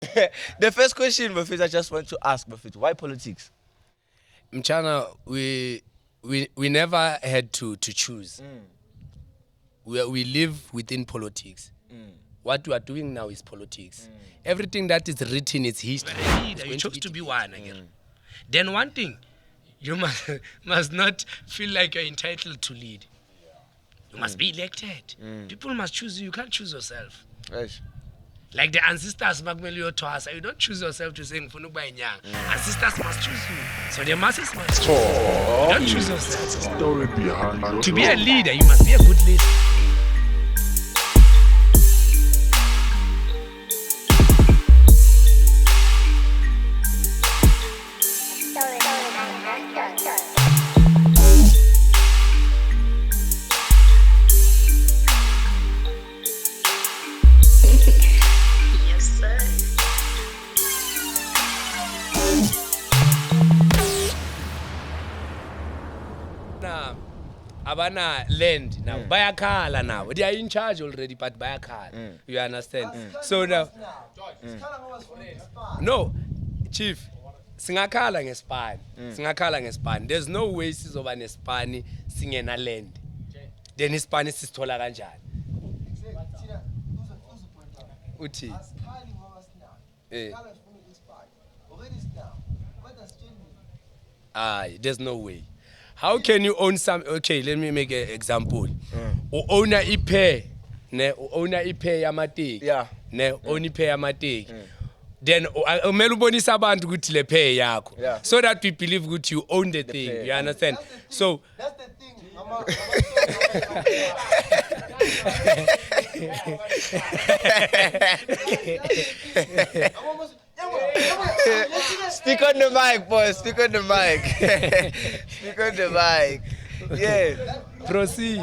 The first question, Buffett, I just want to ask Buffett, why politics? Mchana, we never had to choose. We live within politics. What we are doing now is politics. Everything that is written is history. You chose to be one again. Then one thing, you must not feel like you're entitled to lead. You must be elected. People must choose you. You can't choose yourself. Right. Like the ancestors, Magmelio Toasa, you don't choose yourself to sing for nobody. Ancestors must choose you. So the masses must choose you. You don't choose yourself. Story behind To be a leader, you must be a good leader. Abana land now. Bayakala now. They are in charge already, but Bayakala. You understand? So now, no, Chief. Singakala ngespan. Singakala ngespan. There's no way sizoba nespani singena land. Then ispani sisithola kanjani? Uthi. There's no way. How can you own some? Okay, let me make an example. Own a ipe, ne own a ipe yamati. Yeah. Ne own ipe yamati. Then meluboni sabantu guti le pay yako. Yeah. So that we believe good you own the thing. pay. You understand? So That's the thing. Speak on the mic, boy. Speak on the mic. Speak on the mic. Yeah. proceed.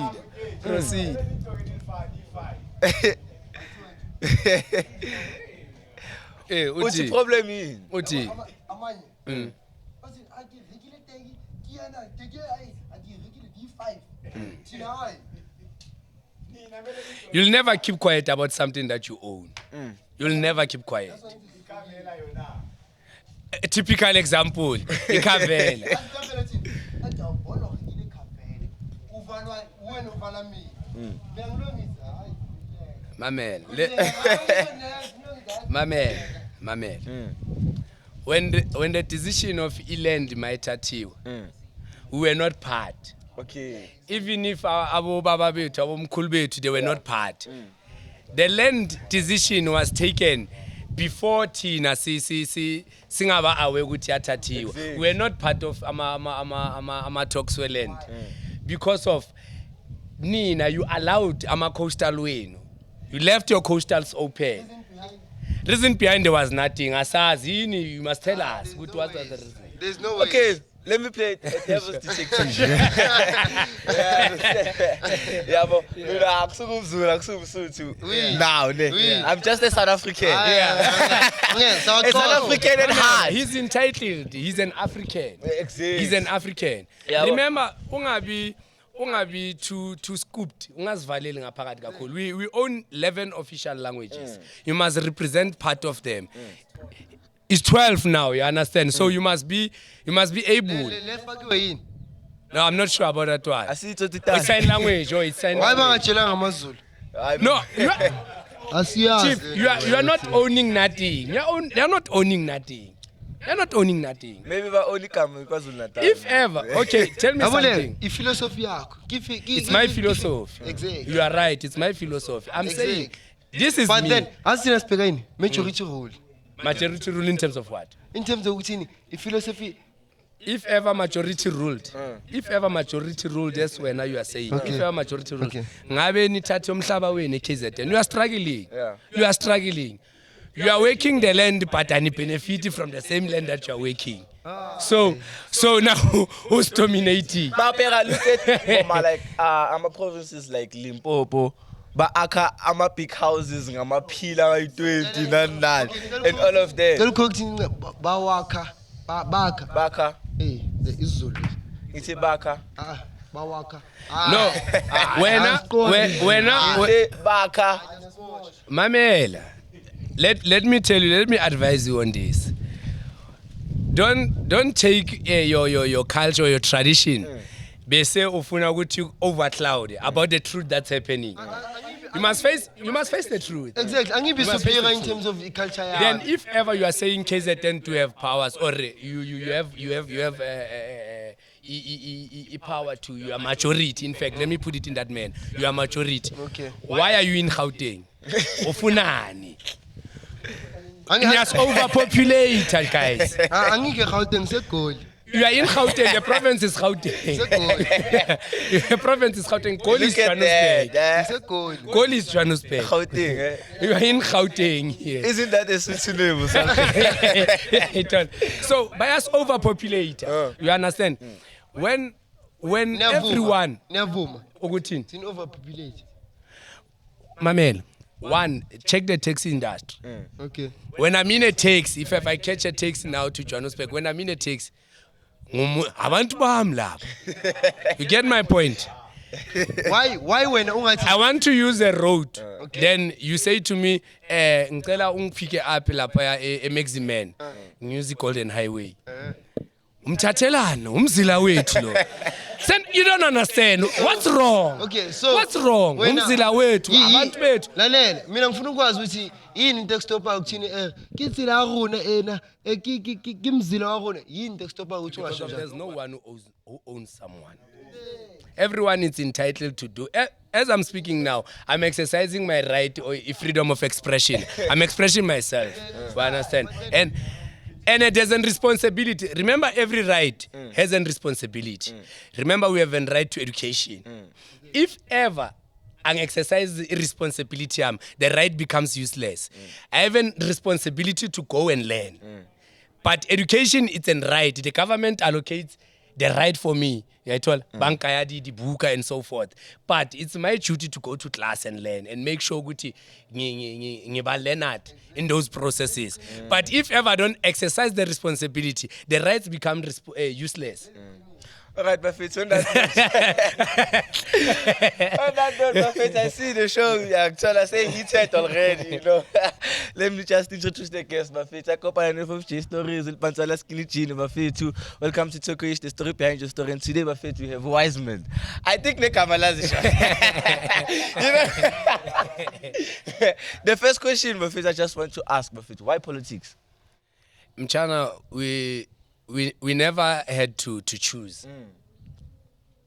What's the problem in? Uti. You'll never keep quiet about something that you own. You'll never keep quiet. A typical example, ikavela. Mamel. When the decision of Eland might achieve, we were not part. Okay. Even if our baba betu, our mkhulu betu, they were not part. The land decision was taken before Tina singaba awe ukuthi yathathiwa. We were not part of ama talks land because of Nina. You allowed ama coastal wenu. You left your coastals open. Reason behind there was nothing. Asazi, you must tell us. What was the reason? There's no way. Okay. Let me play devil's detective. Yeah, but now, I'm just a South African. A South African at heart. He's entitled. He's an African. He's an African. Yeah, remember, ungabi too scooped. Ungazivaleli ngaphakathi kakhulu. We own 11 official languages. You must represent part of them. It's 12 now, you understand? So you must be able. No, I'm not sure about that one. I see it. It's sign language or it's sign language. No, Chief, you are not owning nothing. You're not owning nothing. You're not owning nothing. Maybe we only come because of Nator. If ever, okay, tell me something. It's my philosophy. Exactly. You are right. It's my philosophy. I'm saying this is But me. then, as you speak, majority rule. Majority rule in terms of what? In terms of philosophy. If ever majority ruled, that's when now you are saying. Okay. If ever majority ruled, Okay. ngabe nithathe umhlaba wenu KZN. You are struggling. Yeah. You are struggling. You are working the land, but you benefit from the same land that you are working. So now who's dominating? But look at like our provinces like Limpopo. But I'm big houses, I'm a pillar, 20, and all of them. Baka. The Izulu. It's a Baka. Bawaka. No. When Baka. Mamela. let me tell you, let me advise you on this. Don't take your culture or your tradition. Bese ufuna ukuthi overcloud about the truth that's happening. You must face the truth. Exactly. And if you superior in terms of culture. Then if ever you are saying KZN to have powers or you have power to your majority. In fact, let me put it in that man. You are majority. Okay. Why are you in Gauteng? Ufunani. It's overpopulated, guys. You are in Gauteng, the province is Gauteng. The province is Gauteng. Goal is Johannesburg. Goal is Johannesburg. Gauteng, You are in Gauteng here. Isn't that a synonym or something? So, by us overpopulated, you understand? When everyone... Ogutin. It's overpopulated. Mamel, one, check the taxi industry. Okay. When I'm in a taxi, if I catch a taxi now to Johannesburg, when I'm in a taxi, I want to bomb lab. You get my point? Why when I want to use a road. Okay. Then you say to me, ngicela ungifike aphi lapha eMaximan. Use the Golden Highway. Umthathelana, umzila wethu lo. You don't understand. What's wrong? Okay, so what's wrong? Umzila wethu, abantu bethu. Lalela, mina ngifuna ukwazi ukuthi yini into ekstopa ukuthini kitsila rona ena kimzila wa rona yini into ekstopa ukuthi ungasho. There's no one who owns someone. Everyone is entitled to do. As I'm speaking now, I'm exercising my right or freedom of expression. I'm expressing myself. You understand? And it has a responsibility. Remember, every right has a responsibility. Remember, we have a right to education. If ever I exercise responsibility, the right becomes useless. I have a responsibility to go and learn. But education, it's a right. The government allocates the right for me. I told Bankayadi, the Buka, and so forth. But it's my duty to go to class and learn and make sure Guti learn in those processes. But if ever I don't exercise the responsibility, the rights become useless. All right, Buffett, on that note, Buffett, I see the show. I say he said already, you know. Let me just introduce the guest, Buffett. I copy an of J stories, El Panzala Skinny Chin, Buffett, too. Welcome to Turkish, the story behind your story. And today, Buffett, we have Wiseman. I think the Kamala's you know? The first question, Buffett, I just want to ask, Buffett, why politics? Mchana, we never had to choose.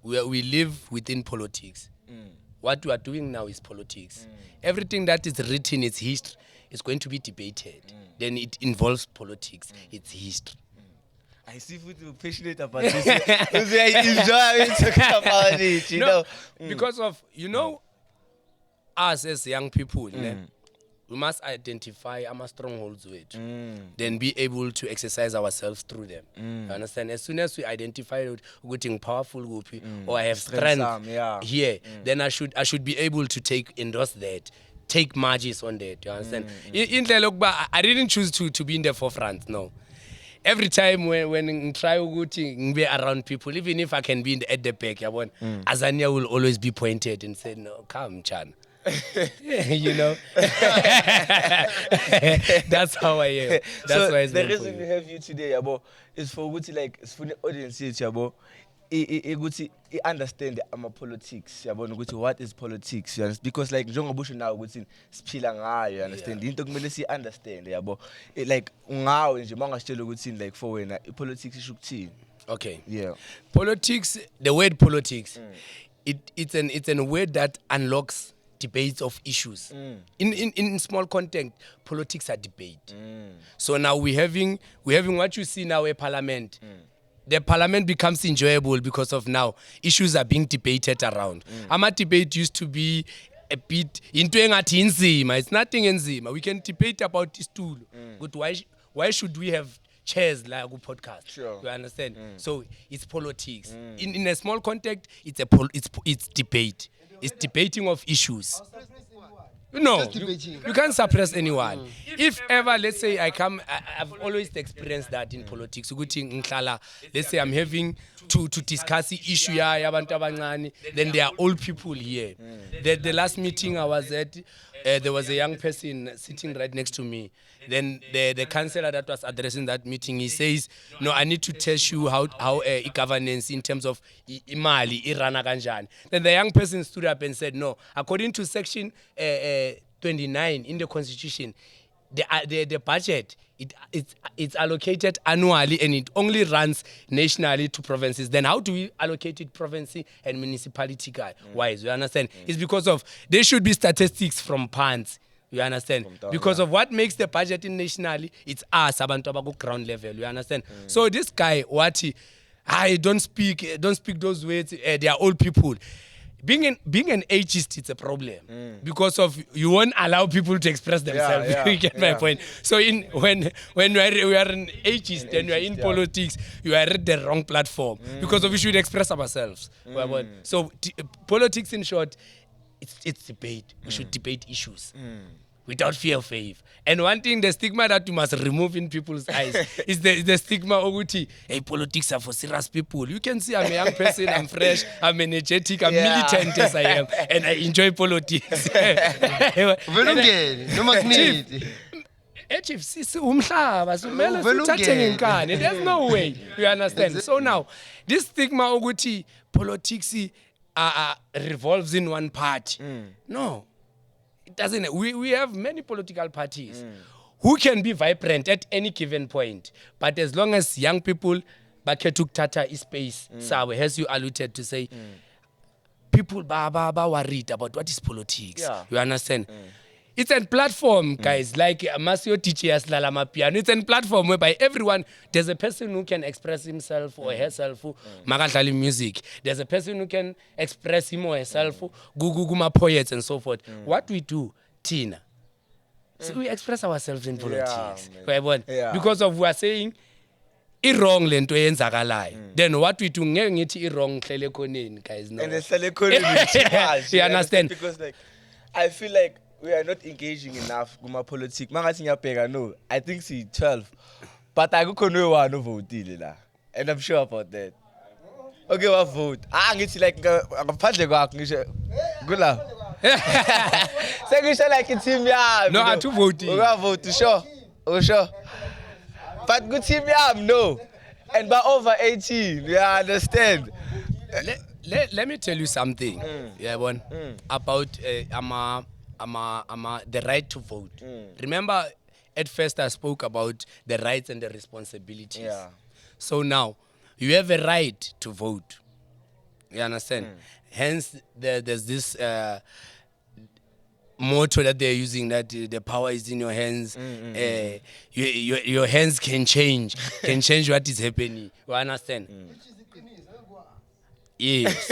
We live within politics. What we are doing now is politics. Everything that is written is history. It's going to be debated. Then it involves politics. It's history. I see you're passionate about this. I enjoy talking about it, you know. Because of, us as young people, we must identify our strongholds with, then be able to exercise ourselves through them. You understand? As soon as we identify getting powerful or I have strength here, then I should be able to endorse that, take margins on that. You understand? I didn't choose to be in the forefront. No. Every time when I try to be around people, even if I can be at the back, Azania will always be pointed and say, "No, come, Chan." You know. That's how I am. That's so why it's the reason we have you today, Yabo, is for good it's for the audience, Yabo. I understand the politics. Yabo, what is politics? You understand? Because like John Bush now, spilanga, you understand? You don't understand, Yabo. Like now, in Jamanga still like for when politics is shukti. Okay. Yeah. Politics. The word politics. It's a word that unlocks debates of issues. In small content, politics are debate. So now we're having what you see now a parliament. The parliament becomes enjoyable because of now issues are being debated around. Ama debate used to be a bit into enzima. It's nothing enzima. We can debate about this tool. But why should we have chairs like a podcast? Sure. You understand? So it's politics. In a small context, it's debate. It's debating of issues. No, you can't suppress anyone. If ever, let's say I've always experienced that in politics. Let's say I'm having to discuss the issue, then there are old people here. The last meeting I was at, there was a young person sitting right next to me. Then the councillor that was addressing that meeting, he says, no, I need to test you how governance in terms of imali, irana kanjani. Then the young person stood up and said, no, according to section 29 in the Constitution, the budget, it's allocated annually and it only runs nationally to provinces. Then how do we allocate it province and municipality wise? You understand? It's because of there should be statistics from PANS. You understand? Because of what makes the budget in nationally, it's us, abantu abaku ground level. You understand? So this guy, I don't speak those words. They are old people. Being an ageist, it's a problem because of you won't allow people to express themselves. You get my point. So when we are an ageist and we are in politics, you are at the wrong platform because of we should express ourselves. So politics, in short, it's debate. We should debate issues. Without fear of faith. And one thing, the stigma that you must remove in people's eyes is the stigma of, hey, politics are for serious people. You can see I'm a young person, I'm fresh, I'm energetic, I'm militant as I am, and I enjoy politics. Chief, there's no way. You understand? So now, this stigma of politics revolves in one party. No. It doesn't. We have many political parties who can be vibrant at any given point. But as long as young people, Baketuk Tata is space, as you alluded to say, people worried about what is politics. You understand? It's a platform, guys, like Masio teaches Lalama Piano. It's a platform whereby everyone, there's a person who can express himself or herself, Magatali music. There's a person who can express him or herself, Guguma poets and so forth. What we do, Tina, so we express ourselves in politics. Because of we are saying, wrong lento yenzakalai. Then what we do, wrong guys. No. And the you understand? Because like, I feel like we are not engaging enough with my politics. No, I think see 12. But I go no one vote la. And I'm sure about that. Okay, what vote? It's like I'm partly good la. Say you like it's him no, I to vote. We vote to sure. Oh sure. But good team no. And by over 18, you understand. Let me tell you something. About the right to vote. Remember, at first I spoke about the rights and the responsibilities. So now, you have a right to vote. You understand? Hence, there's this motto that they're using, that the power is in your hands. Your hands can change what is happening. You understand? Yes.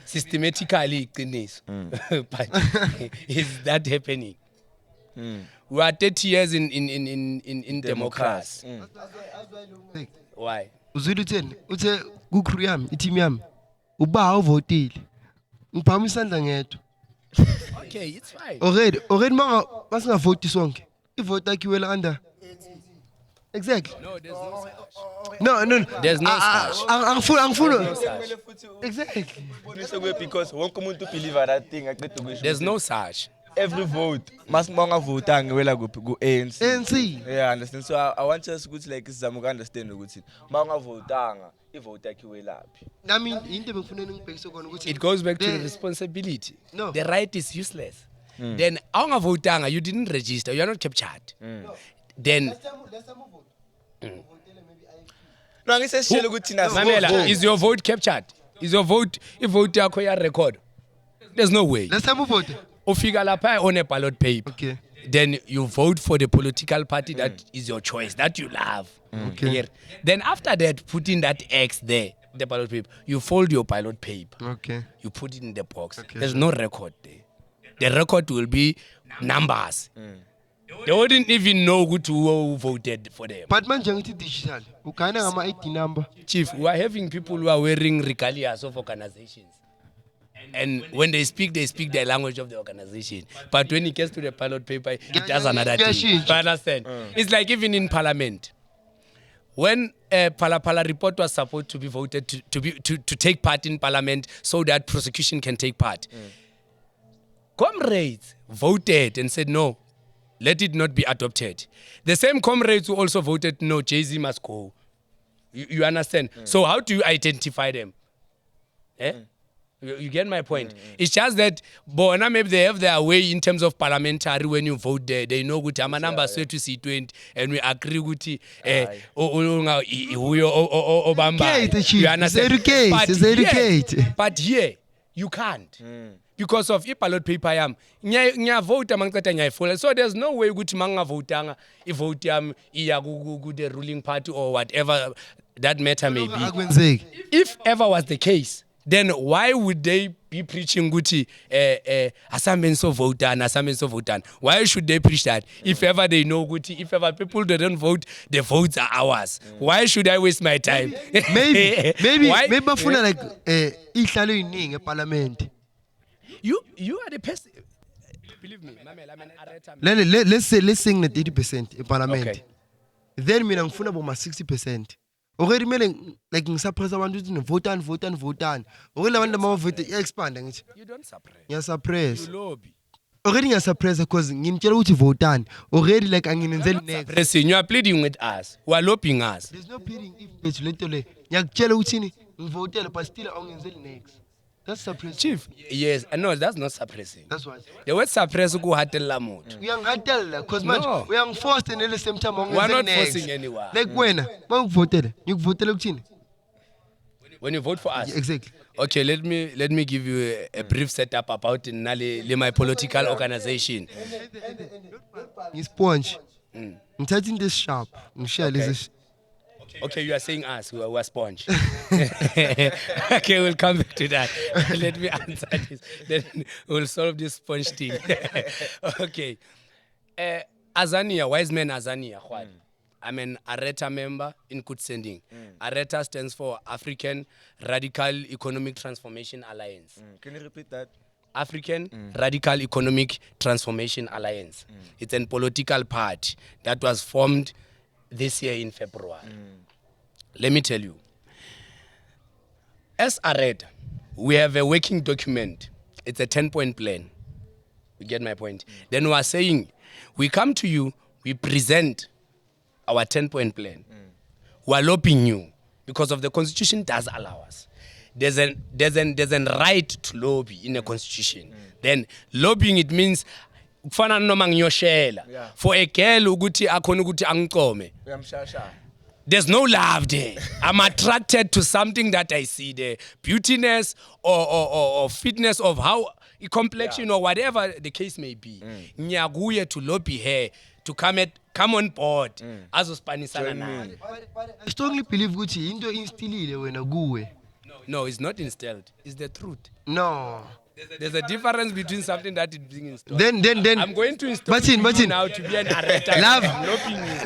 Systematically, but is that happening? We are 30 years in democracy. Why? Uthe ku-crew yami, i-team yami, uba awuvotile. Ngiphamisa isandla ngedwa. Okay, it's fine. Already masingavoti sonke. Ivote akiwela under. Exactly. No, there's no such. No. There's no such. Angifuna. Exactly. Because one community believe that thing. There's no such. Every vote must vote go ANC. ANC. Yeah, understand. So I want us to like Zamuga understand ukuthi manga votanga ivote akiwelaphi. I mean, into bengifuna ngibhekise kona ukuthi It goes back to the responsibility. No. The right is useless. Then awungavotanga, you didn't register, you are not captured. Then No, ngiseshela ukuthi Mamela, is your vote captured? Is your vote yakho ya record? There's no way. Let's have a vote. Ufika lapha on a ballot paper. Okay. Then you vote for the political party that is your choice, that you love. Okay. Then after that, put in that X there, the ballot paper. You fold your ballot paper. Okay. You put it in the box. Okay. There's no record there. The record will be numbers. They wouldn't even know who voted for them. But manje ngithi digital. Ukana ngama ID number. Chief, we are having people who are wearing regalias of organizations. And when they speak the language of the organization. But when it gets to the ballot paper, it does another thing. You understand? It's like even in parliament. When a Pala report was supposed to be voted to take part in parliament so that prosecution can take part. Comrades, voted and said no, let it not be adopted. The same comrades who also voted no, Jay-Z must go. You understand? So how do you identify them? Eh? You get my point? It's just that Bona maybe they have their way in terms of parliamentary when you vote there. They know good I'm a number to C20 and we agree with Obama. You understand? But here you can't. Because of ballot paper nya vote among that. So there's no way good manga vote vote the ruling party or whatever that matter may be. If ever was the case, then why would they be preaching Guti so vote? Why should they preach that? If ever they know Guti, if ever people don't vote, the votes are ours. Why should I waste my time? maybe bafuna like ihlalo iningi eparliament. You are the person. Believe me, Mamela, I'm an Areta. Let's sing the 80% in parliament. Okay. Then me ngifuna boma 60%. Already meaning like ngisappress abantu ukuthi vote. Already abantu vote expand ngithi. You don't suppress. Ngiyasuppress. You lobby. Already ngiyasuppress because nginitshela ukuthi vote. Already like anginenzeli next. Pressing, you are pleading with us. We are lobbying us. There's no pleading if letho le. Ngiyakutshela ukuthi ngivotele but still awungenzeli next. That's suppressing. Chief. Yes, no, that's not suppressing. That's what. The word suppress is hatella mode. We are because No. we are forced and at the same time We are not forcing anyone. Like when you votele ukuthini? When you vote for us. Exactly. Okay, let me give you a brief setup about my political organization. Sponge. I'm touching this sharp. Okay, you are saying us, we are sponge. Okay, we'll come back to that. Let me answer this. Then we'll solve this sponge thing. Okay. Azania, Wiseman Azania. I'm an Areta member in good standing. Areta stands for African Radical Economic Transformation Alliance. Can you repeat that? African Radical Economic Transformation Alliance. It's a political party that was formed this year in February. Let me tell you. As Areta, we have a working document. It's a 10-point plan. You get my point? Then we are saying, we come to you, we present our 10-point plan. We are lobbying you because of the Constitution does allow us. There's a right to lobby in the Constitution. Then lobbying, it means kufana noma ngiyoshela for a girl ukuthi akhona ukuthi angicome. There's no love there. I'm attracted to something that I see there. Beautiness or fitness of how complexion or whatever the case may be. Ngiyakuye to lobby her to come on board. Azospanisana naye. I strongly believe ukuthi into instillile wena kuwe. No, it's not instilled. It's the truth. No. There's a difference between something that is being installed. Then I'm going to install you now to be an Areta.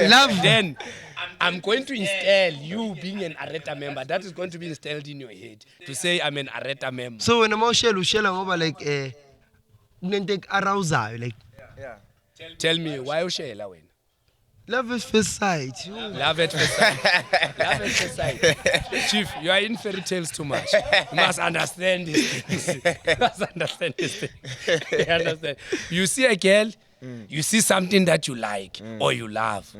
Love. Then I'm going to install you being an Areta member. That is going to be installed in your head to say I'm an Areta member. So when I'm ushela ngoba like kunento arousal like Tell me why ushela wena? love at first sight. Love at first sight. Love at first sight. Chief, you are in fairy tales too much. You must understand this thing. You must understand this thing. You understand? You see a girl, you see something that you like or you love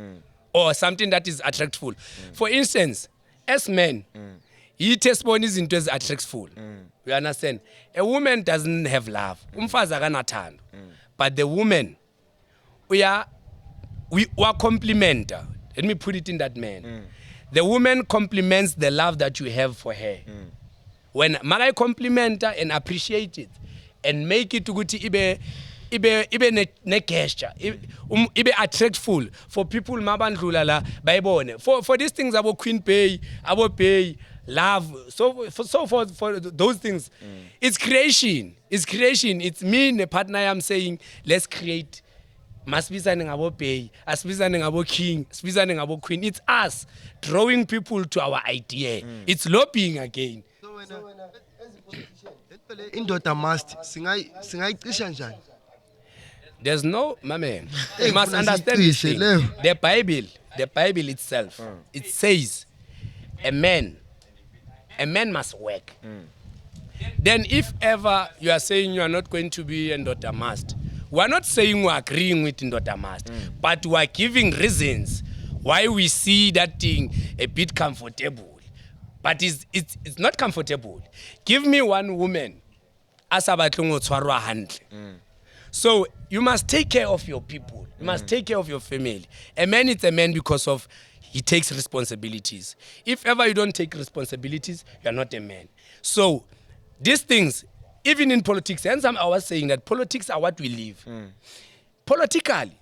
or something that is attractful. For instance, as men, testimony is into attractful. You understand? A woman doesn't have love. Umfazi akanathando. But the woman, we are complimenter. Let me put it in that man. The woman compliments the love that you have for her. When I compliment her and appreciate it and make it to ibe ne gesture, ibe attractful for people mabandlula la bayibone. For these things about Queen Pay, love, for those things. It's creation. It's me and the partner I'm saying, let's create. Masibizane ngabo Bay, asibizane ngabo King, asibizane ngabo Queen. It's us drawing people to our idea. It's lobbying again. Indoda must singayicisha njani? There's no, my man. You must understand this thing. The Bible itself, it says a man must work. Then if ever you are saying you are not going to be a daughter must, we're not saying we're agreeing with Ndoda Must, but we're giving reasons why we see that thing a bit comfortable. But it's not comfortable. Give me one woman, so you must take care of your people. You must take care of your family. A man is a man because of he takes responsibilities. If ever you don't take responsibilities, you're not a man. So these things, even in politics, and some I was saying that politics are what we live. Politically,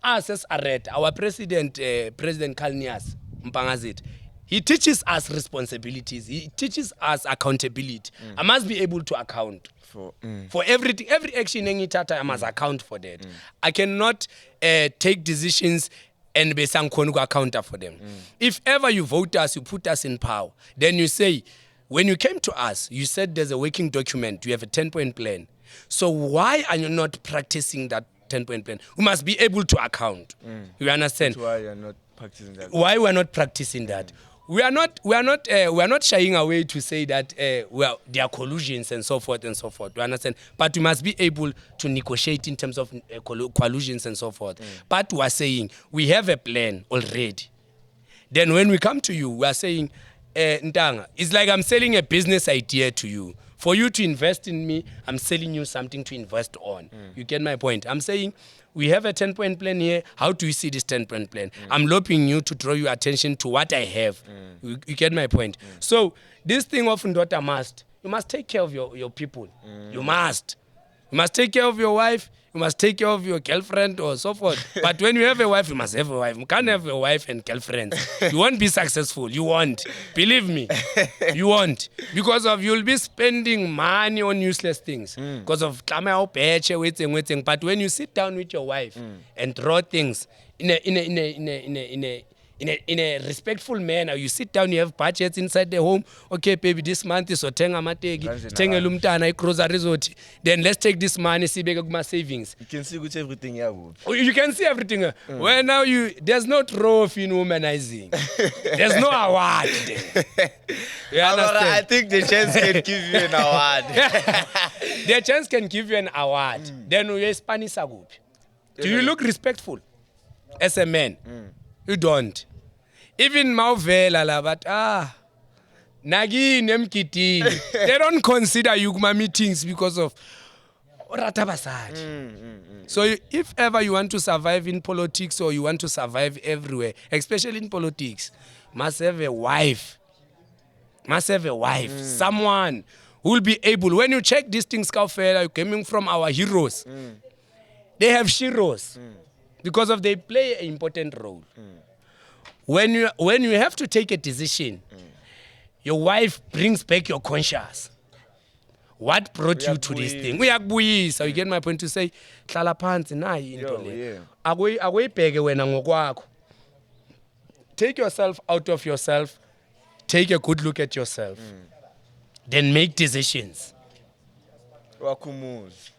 us as Areta, our president, President Kalnias Mpangazit, he teaches us responsibilities. He teaches us accountability. I must be able to account for everything. Every action in Tata, I must account for that. I cannot take decisions and be account for them. If ever you vote us, you put us in power, then you say, when you came to us, you said there's a working document, you have a 10-point plan. So why are you not practicing that 10-point plan? We must be able to account. You understand? That's why you're not practicing that. Why we're not practicing that? We are not shying away to say that there are collusions and so forth and so forth. You understand? But we must be able to negotiate in terms of collusions and so forth. But we are saying we have a plan already. Then when we come to you, we are saying, Ntanga, it's like I'm selling a business idea to you. For you to invest in me, I'm selling you something to invest on. You get my point? I'm saying we have a 10-point plan here. How do you see this 10-point plan? I'm lobbying you to draw your attention to what I have. You get my point? So this thing of Ndoda Must, you must take care of your people. You must. You must take care of your wife. You must take care of your girlfriend or so forth. But when you have a wife, you must have a wife. You can't have a wife and girlfriends. You won't be successful. You won't. Believe me. You won't. Because of you'll be spending money on useless things. Because of waiting. But when you sit down with your wife and draw things in a respectful manner, you sit down, you have budgets inside the home. Okay, baby, this month is otenga mategi, tenga lumtana groceries. Then let's take this money, see my savings. You can see with everything here. You can see everything. Well, now there's no trophy in womanizing. There's no award there. You understand? I think the chance can give you an award. The chance can give you an award. Then you're Spanish Sagup. Do you look respectful as a man? You don't. Even Mauvela, but Nagi Nemkitini. They don't consider Yugma meetings because of Ratabasaj. So if ever you want to survive in politics or you want to survive everywhere, especially in politics, must have a wife. Must have a wife. Someone who will be able. When you check these things, coming from our heroes, they have sheroes. Because of they play an important role. When you have to take a decision, your wife brings back your conscience. What brought you to this thing? We are so you get my point to say, take yourself out of yourself, take a good look at yourself, then make decisions.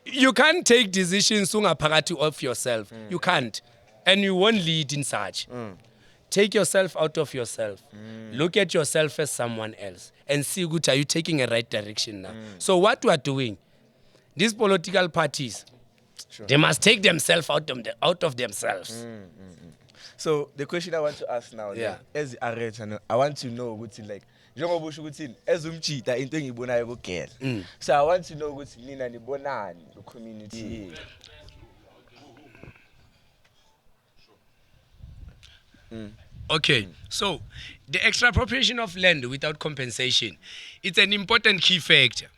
You can't take decisions of yourself. You can't. And you won't lead in such. Take yourself out of yourself. Look at yourself as someone else. And see, good, are you taking a right direction now? So what we are doing, these political parties, they must take themselves out of themselves. So the question I want to ask now, as Areta, I want to know what's like. As umchita into ngibona yokugela. So I want to know ukuthi nina nibonani the community. Okay, so the expropriation of land without compensation, it's an important key factor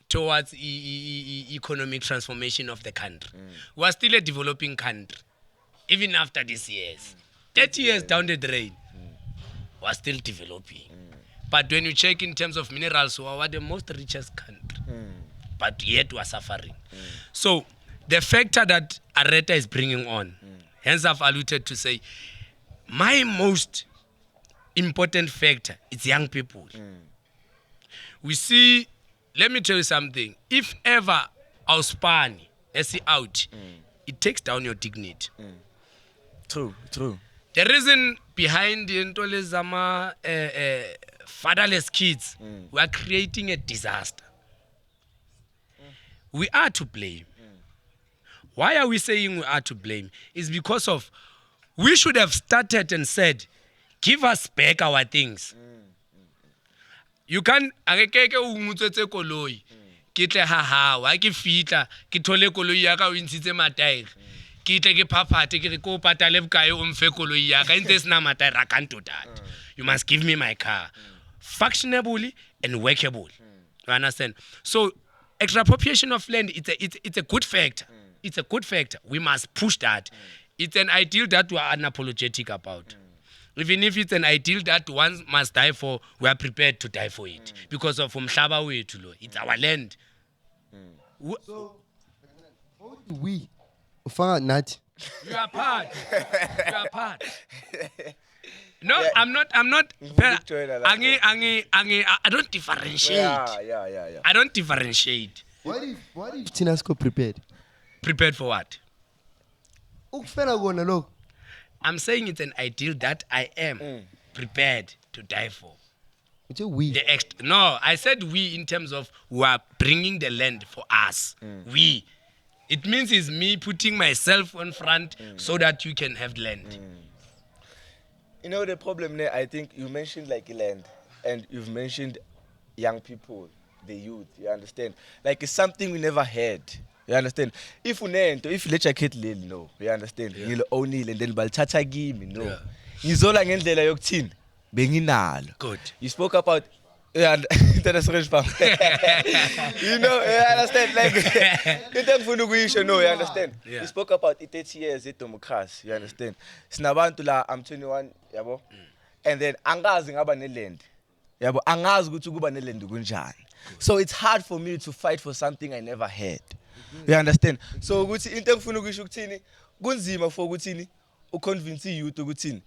towards economic transformation of the country. We are still a developing country, even after these years. 30 years down the drain, we are still developing. But when you check in terms of minerals, we are the most richest country. But yet we are suffering. So the factor that Areta is bringing on, hence I've alluded to say, my most important factor is young people. We see, let me tell you something. If ever our span is out, it takes down your dignity. True. The reason behind the Ntolezama fatherless kids, we are creating a disaster. We are to blame. Why are we saying we are to blame? It's because of we should have started and said, give us back our things. You can't angekeke o ngutsetse koloi. Ke tle ha wa ke fitla ke thole koloi ya ka o ntshitse mataere. Ke tle ke phaphathe ke re ko patale bokae o mfe koloi ya ka ntse sena mataere I can't do that. You must give me my car. Functionably and workable. You understand? So expropriation of land it's a good factor. It's a good factor. We must push that. It's an ideal that we are unapologetic about. Even if it's an ideal that one must die for, we are prepared to die for it. Because of umhlaba wethu lo. It's our land. So, how do we find that? You are part. You are part. No, yeah. I'm not. I don't differentiate. Yeah. I don't differentiate. What if Tinasco prepared? Prepared for what? Look. I'm saying it's an ideal that I am prepared to die for. It's a we. No, I said we in terms of who are bringing the land for us. We. It means it's me putting myself on front so that you can have land. You know the problem there, I think you mentioned like land and you've mentioned young people, the youth, you understand? Like it's something we never had. You understand? If you let your kid live, no, you understand? You'll own it and then balchacha game, no. Ngizola ngendlela yokuthini benginalo. Good. You spoke about you know, you understand? Like, you understand? You spoke about 30 years, democracy, you understand? Sinabantu la, I'm 21, yabo. And then, angazi ngaba neland. Yabo, angazi ukuthi kuba neland kunjani. So it's hard for me to fight for something I never had. You understand? So ukuthi into engifuna ukuyisho ukuthini, kunzima for ukuthini, uconvince youth ukuthini,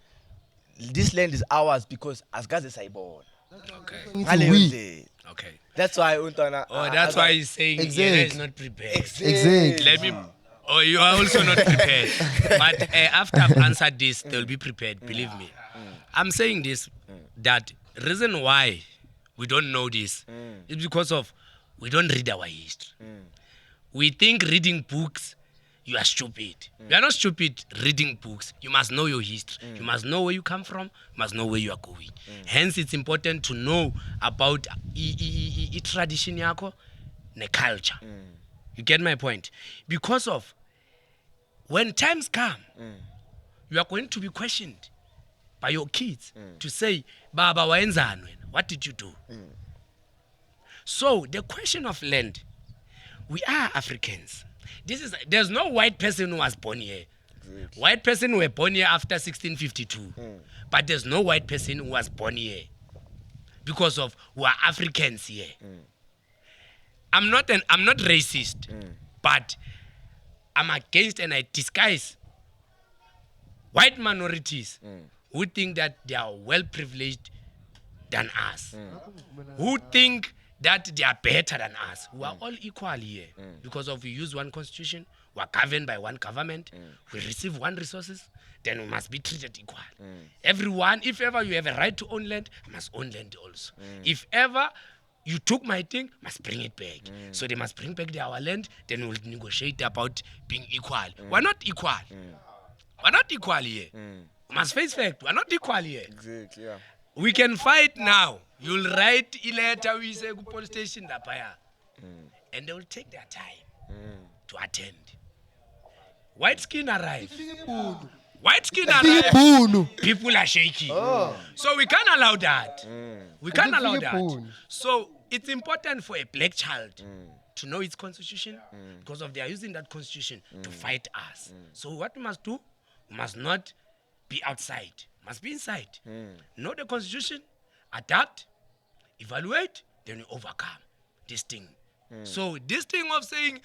this land is ours because asgaze sayibona. Okay. Okay. That's why Untana. Oh, that's why he's saying Yena is not prepared. Exactly. Let me. Oh, you are also not prepared. But after I've answered this, they'll be prepared. Believe me. I'm saying this that reason why we don't know this is because of we don't read our history. We think reading books, you are stupid. You are not stupid reading books. You must know your history. You must know where you come from. You must know where you are going. Hence, it's important to know about tradition yako, ne culture. You get my point? Because of when times come, you are going to be questioned by your kids to say, Baba waenzani wena? What did you do? So the question of land, we are Africans. There's no white person who was born here. Exactly. White person were born here after 1652. But there's no white person who was born here because of we are Africans here. I'm not racist, but I'm against and I disguise white minorities who think that they are well privileged than us. Who think that they are better than us. We are all equal here because of we use one constitution, we are governed by one government, we receive one resources, then we must be treated equal. Everyone, if ever you have a right to own land, I must own land also. If ever you took my thing, must bring it back. So they must bring back our land, then we'll negotiate about being equal. We're not equal. We're not equal here. We must face fact, we're not equal here. Exactly, yeah. We can fight now. You'll write a letter, we say, police station, and they will take their time to attend. White skin arrive. White skin arrive. People are shaky. So we can't allow that. We can't allow that. So it's important for a black child to know its constitution because of they are using that constitution to fight us. So what we must do, we must not be outside. Must be inside. Know the constitution, adapt, evaluate, then we overcome this thing. So this thing of saying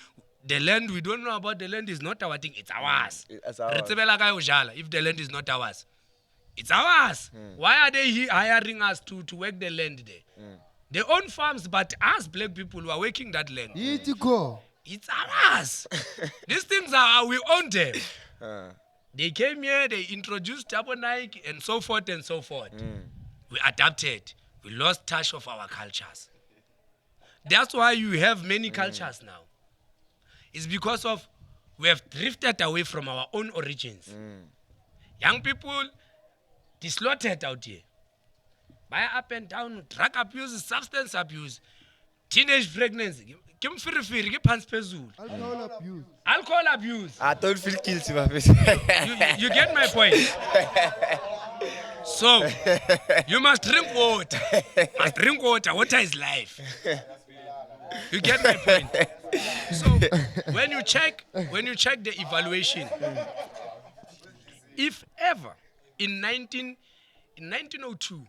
the land, we don't know about the land is not our thing, it's ours. It's ours. If the land is not ours, it's ours. Why are they hiring us to work the land there? They own farms, but us black people who are working that land. It's ours. These things are, we own them. They came here, they introduced Nike and so forth and so forth. We adapted. We lost touch of our cultures. That's why you have many cultures now. It's because of we have drifted away from our own origins. Young people, they slaughtered out here. By up and down, drug abuse, substance abuse, teenage pregnancy, Alcohol abuse. alcohol abuse. I don't feel guilty, my You get my point. So, you must drink water. Must drink water. Water is life. You get my point. So, when you check the evaluation, if ever in 1902,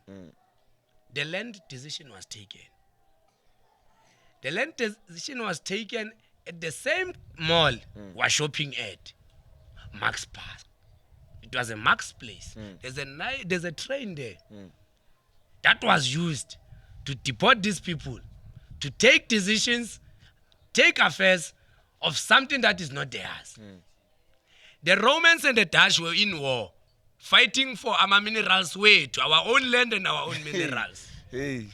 the land decision was taken. The land decision was taken at the same mall we're shopping at, Max Park. It was a Max place. There's a train there that was used to deport these people, to take decisions, take affairs of something that is not theirs. The Romans and the Dutch were in war, fighting for our minerals way to our own land and our own minerals. Hey.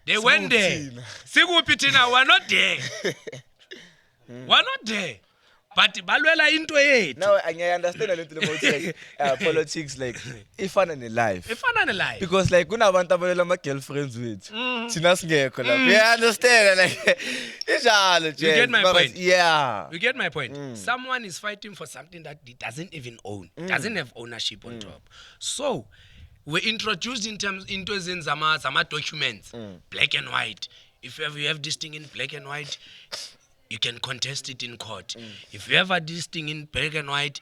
They went there. Sigupitina, we're not there. We're not there. But balwela into it. Now I understand a little about like, politics, like if fun in life. If I'm alive. Because like when I want to have my girlfriends with, we understand like it's You get my point. Yeah. You get my point. Someone is fighting for something that he doesn't even own, doesn't have ownership on top. So we're introduced into some documents, black and white. If you have this thing in black and white, you can contest it in court. If you have this thing in black and white,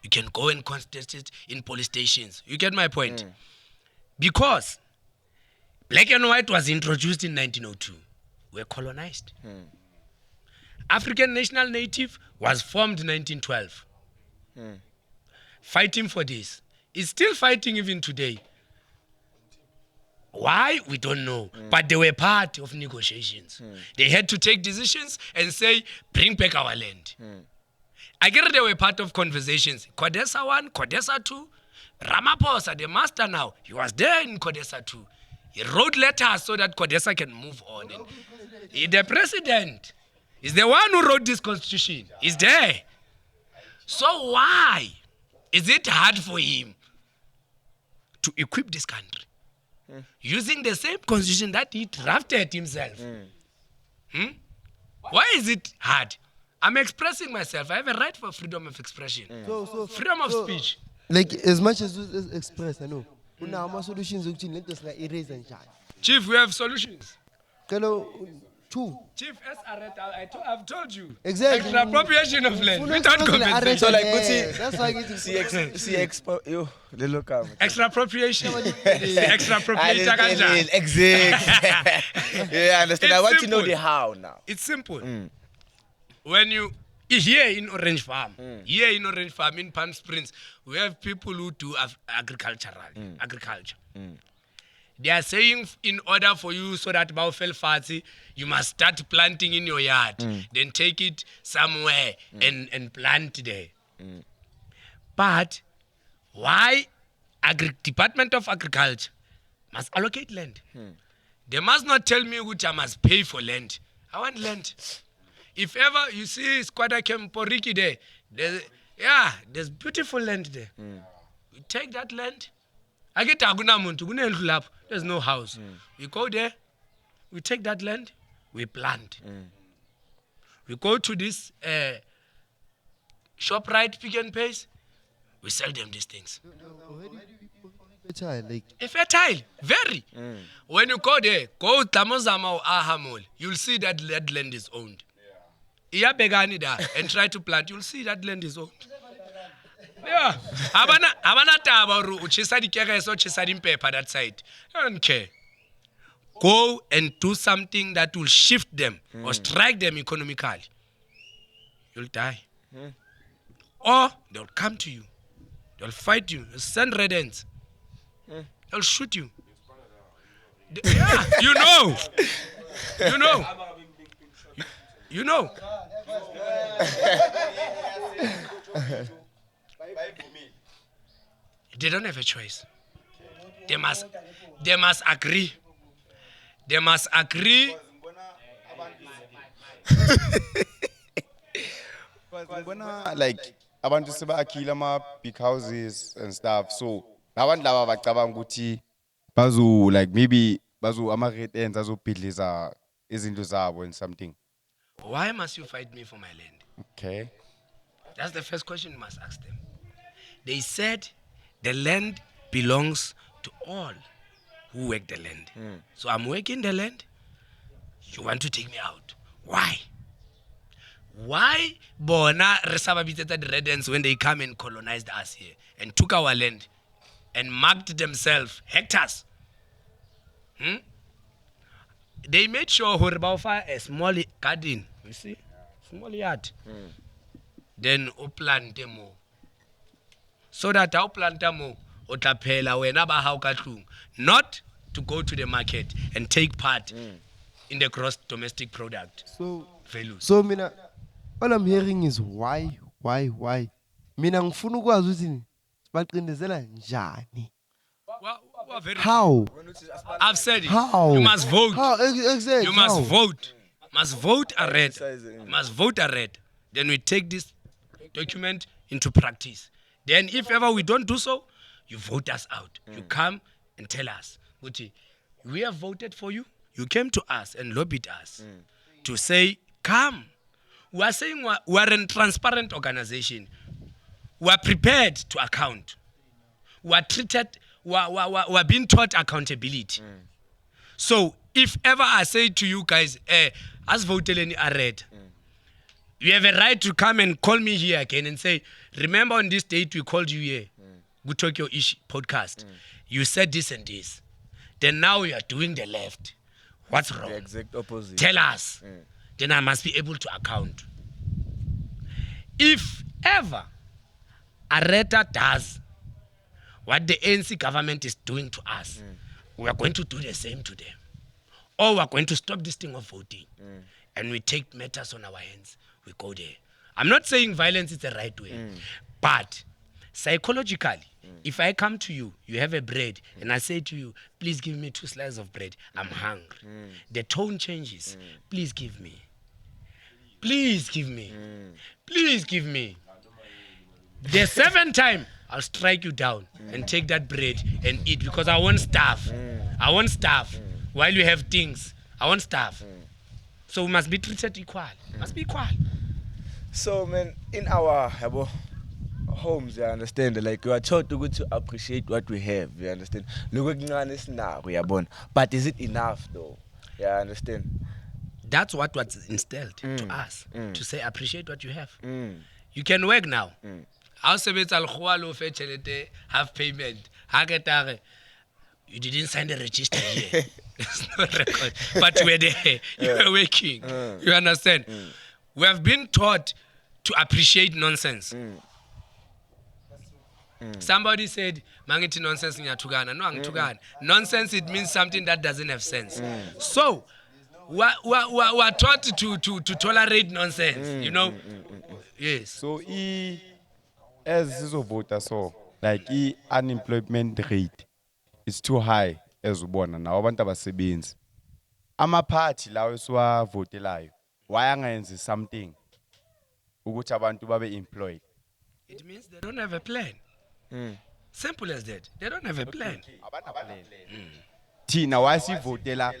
you can go and contest it in police stations. You get my point? Because black and white was introduced in 1902. We're colonized. African National Native was formed in 1912. Fighting for this. It's still fighting even today. Why? We don't know. But they were part of negotiations. They had to take decisions and say, bring back our land. I guess they were part of conversations. Codesa 1, Codesa 2. Ramaphosa, the master now, he was there in Codesa 2. He wrote letters so that Codesa can move on. And the president is the one who wrote this constitution. He's there. So why is it hard for him to equip this country using the same constitution that he drafted himself? Why is it hard? I'm expressing myself. I have a right for freedom of expression. Freedom of speech. Like as much as you express, I know. Una ama solutions ukuthi let us like erase njani. Chief, we have solutions. Kalo two. Chief, as Areta, I've told you. Exactly. Extra appropriation of land. Without compensation. So like, that's why Extra appropriation. Extra appropriation. Exactly. Yeah, I understand. It's I want to simple. know the how now. It's simple. When you here in Orange Farm, in Palm Springs, we have people who do agriculture. They are saying in order for you so that you must start planting in your yard, then take it somewhere and plant there. But why Department of Agriculture must allocate land? They must not tell me which I must pay for land. I want land. If ever you see Squatter Kemporiki there, there's beautiful land there. You take that land. I get there's no house. We go there, we take that land, we plant. We go to this ShopRite, Pick and Pays, we sell them these things. Fertile, very. When you go there, go Tamozama or Ahamol, you'll see that land is owned. And try to plant, you'll see that land is owned. Yeah. Abana taba uchisa di kere so chisa di paper that side. I don't care. Go and do something that will shift them or strike them economically. You'll die. Or they'll come to you. They'll fight you. They'll send red ends. They'll shoot you. Yeah, you know. You know. You know. They don't have a choice. They must agree. They must agree. Like abantu sebakhila ama big houses and stuff. So nabantu laba bacabanga ukuthi bazo like maybe bazo ama rate ends azobhidliza izinto zabo and something. Why must you fight me for my land? Okay. That's the first question you must ask them. They said the land belongs to all who work the land. So I'm working the land. You want to take me out. Why? Why bona resababiteta the red ants when they come and colonized us here and took our land and marked themselves hectares? They made sure Horibaofa a small garden, you see, small yard. Then plant more. So that our plant more, otaphela wena ba hao ka tlung, not to go to the market and take part in the gross domestic product value. So mina, all I'm hearing is why? Mina ngifuna ukwazi ukuthi sibaqindezela njani. How? I've said it. How? You must vote. How? Exactly. You must How? vote. Must vote Areta. Exercising. You must vote Areta. Then we take this document into practice. Then if ever we don't do so, you vote us out. You come and tell us, Guti, we have voted for you. You came to us and lobbied us to say, come. We are saying we are a transparent organization. We are prepared to account. We are treated, we are being taught accountability. So if ever I say to you guys, as voted in Areta, you have a right to come and call me here again and say, remember on this date we called you here, Good Tokyo Ish podcast. You said this and this. Then now you are doing the left. What's wrong? The exact opposite. Tell us. Then I must be able to account. If ever Areta does what the ANC government is doing to us, we are going to do the same to them. Or we are going to stop this thing of voting. And we take matters on our hands. We go there. I'm not saying violence is the right way. But psychologically, if I come to you, you have a bread, and I say to you, please give me 2 slices of bread. I'm hungry. The tone changes. Please give me. Please give me. Please give me. The 7th time, I'll strike you down and take that bread and eat because I won't starve. I won't starve. While you have things, I won't starve. So we must be treated equal. Must be equal. So man, in our homes, you understand, like you are taught to appreciate what we have, you understand. Look at now, we are born. But is it enough though? Yeah, I understand. That's what was instilled to us, to say appreciate what you have. You can work now. I'll say have payment. You didn't sign the register here. It's not record. But you were there. You were working. You understand? We have been taught to appreciate nonsense. Somebody said, Mangiti nonsense in Yatugana. No, Angtugana. Nonsense, it means something that doesn't have sense. So, we're taught to tolerate nonsense, you know? Yes. So as is a voter, so like unemployment rate is too high as ubona na abantu abasebenzi. Ama party lawo esiwa votelayo. Why angenzi something ukuthi abantu babe employed? It means they don't have a plan. Simple as that. They don't have a plan. Thina wasivotela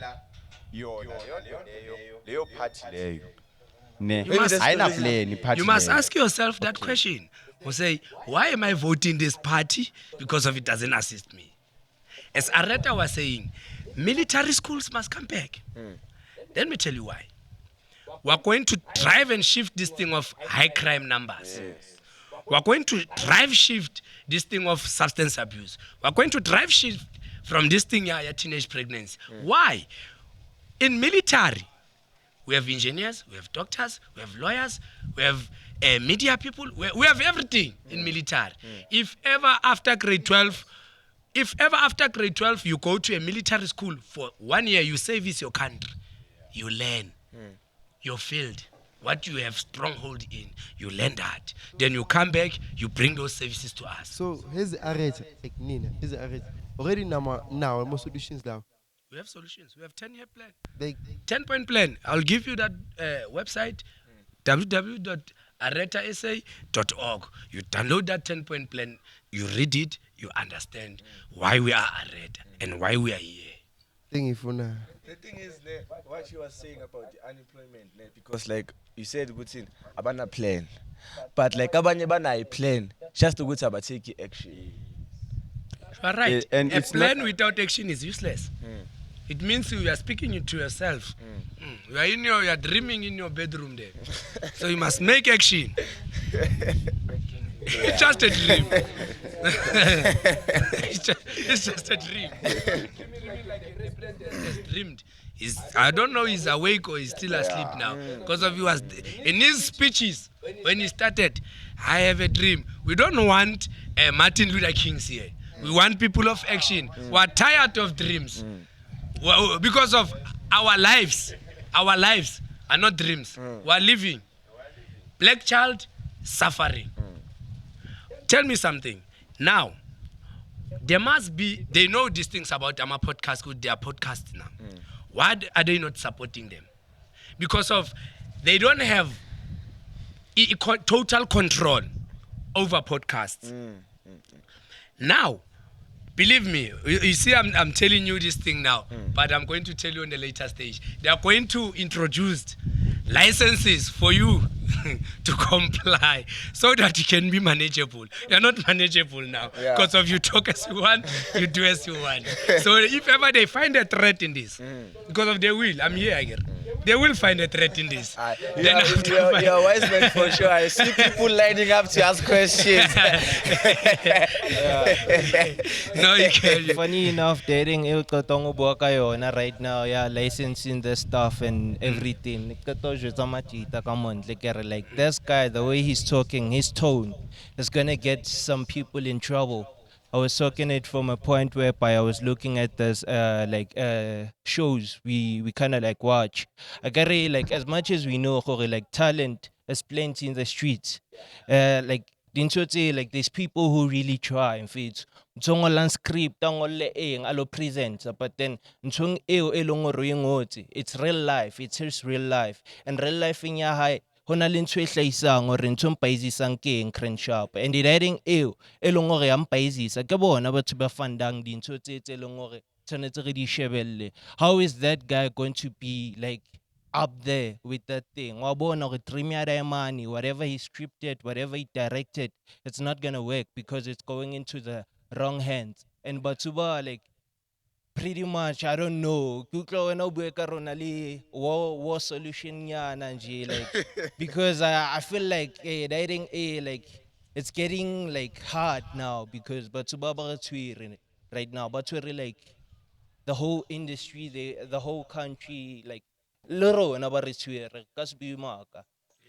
yona leyo party leyo. Ne, ayina plan party. You must ask yourself that question. You say, why am I voting this party? Because of it doesn't assist me. As Areta was saying, military schools must come back. Let me tell you why. We're going to drive and shift this thing of high crime numbers. We're going to drive shift this thing of substance abuse. We're going to drive shift from this thing, teenage pregnancy. Why? In military, we have engineers, we have doctors, we have lawyers, we have media people, we have everything in military. If ever after grade 12 you go to a military school for 1 year, you service your country, you learn your field, what you have stronghold in, you learn that. Then you come back, you bring those services to us. So here's Areta, like Nina, here's Areta. Already now, more solutions now. We have solutions. We have 10-year plan. Like 10-point plan. I'll give you that website, www.areta.org. aretasa.org. You download that 10-point plan, you read it, you understand why we are Areta and why we are here. Ngifuna. The thing is, what you were saying about the unemployment, because like you said, good abana plan, but like abanye bana plan, just to go to take action. You are right. And A it's plan not- without action is useless. It means you are speaking it to yourself. You are dreaming in your bedroom there. So you must make action. It's just a dream. It's just a dream. Has dreamed. I don't know he's awake or he's still asleep now. Because of you was in his speeches when he started, I have a dream. We don't want Martin Luther King's here. We want people of action. We're tired of dreams. Well, because of our lives are not dreams. We're living. Black child suffering. Tell me something. Now, there must be, they know these things about our podcast, they are podcasting now. Why are they not supporting them? Because of, they don't have total control over podcasts. Now, believe me, you see, I'm telling you this thing now, but I'm going to tell you on the later stage. They are going to introduce licenses for you to comply so that you can be manageable. You're not manageable now because of you talk as you want, you do as you want. So if ever they find a threat in this, because of they will, I'm here again. They will find a threat in this. You're Wiseman for sure. I see people lining up to ask questions. No, you can't. Funny enough, dating ilkotongo buaka right now, yeah, licensing the stuff and everything. Come on, like this guy, the way he's talking, his tone is gonna get some people in trouble. I was talking it from a point whereby I was looking at this shows we kind of like watch. I got like as much as we know, like talent is plenty in the streets. Like like there's people who really try and feed. Ntsongolang script angole eng alo present but then ntsong eo elongore it's real life, it's his real life, and real life in ya high hona le ntho e hlaisang or ntho mpaisisang ke eng cransharp and it adding eo elongore ya mpaisisa ke bona batho ba fundang dintho tse elongore tshwanetse re di shebelle. How is that guy going to be like up there with that thing? Wabona gore dream ya money, whatever he scripted, whatever he directed, it's not gonna work because it's going into the wrong hands. And Batsuba, like, pretty much, I don't know. War solution, like, because I feel like dating like it's getting like hard now because Batsuba right now, Batsuri like the whole industry, the whole country, like Loro and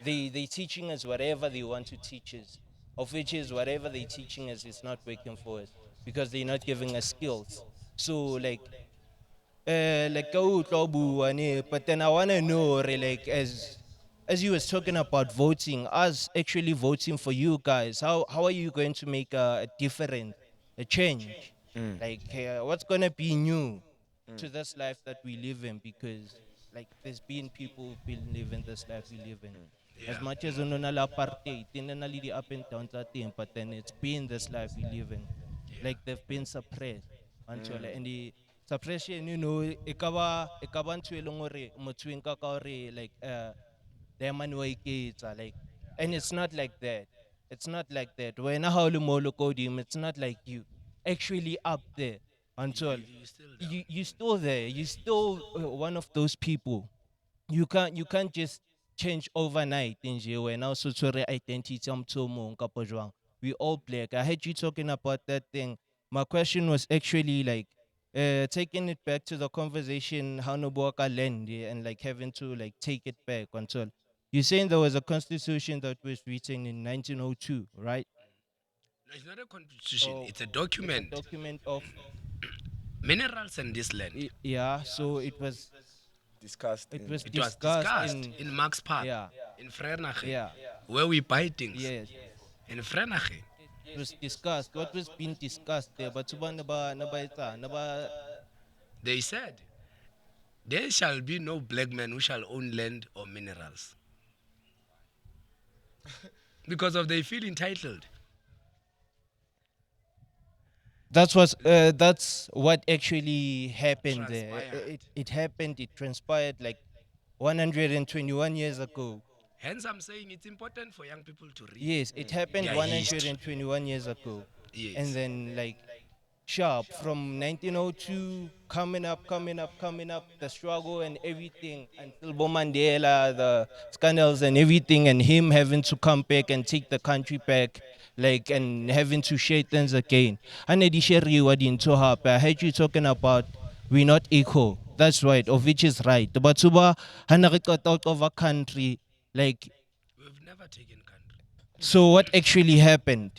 they teaching us whatever they want to teach us, of which is whatever they teaching us is not working for us because they're not giving us skills. So but then I wanna know like as you was talking about voting, us actually voting for you guys, how are you going to make a difference, a change? Like what's gonna be new to this life that we live in? Because like there's been people who've been living this life we live in. As much as on apartheid, the up and downs are thing, but then it's been this life we live in. Like they've been suppressed until and the suppression, ikaba ntho e leng hore motho o nka ka hore like the man wa iketsa like, and it's not like that. It's not like that. When it's not like you actually up there until you still there. You still one of those people. You can't just change overnight in when also to identity we all black. I heard you talking about that thing. My question was actually like taking it back to the conversation how Nobuaka land and like having to like take it back until you're saying there was a constitution that was written in 1902, right? No, it's not a constitution, it's a document. A document of Minerals in this land. yeah, so it was Discussed. it was It was discussed discussed in Max Park, yeah, in Vrydag, yeah, where we buy things. yes. In Vrydag. It was discussed. What was being discussed there? But They said, there shall be no black man who shall own land or minerals. because of they feel entitled. That's what actually happened there. It happened. It transpired like 121 years ago. Hence, I'm saying it's important for young people to read. Yes, it happened their history. 121 years ago. Yes. And then like sharp from 1902 coming up, the struggle and everything until Mandela, the scandals and everything, and him having to come back and take the country back, like, and having to shake things again. I heard you talking about we're not equal. That's right, of which is right. But suba out of a country, like, We've never taken country. so what actually happened?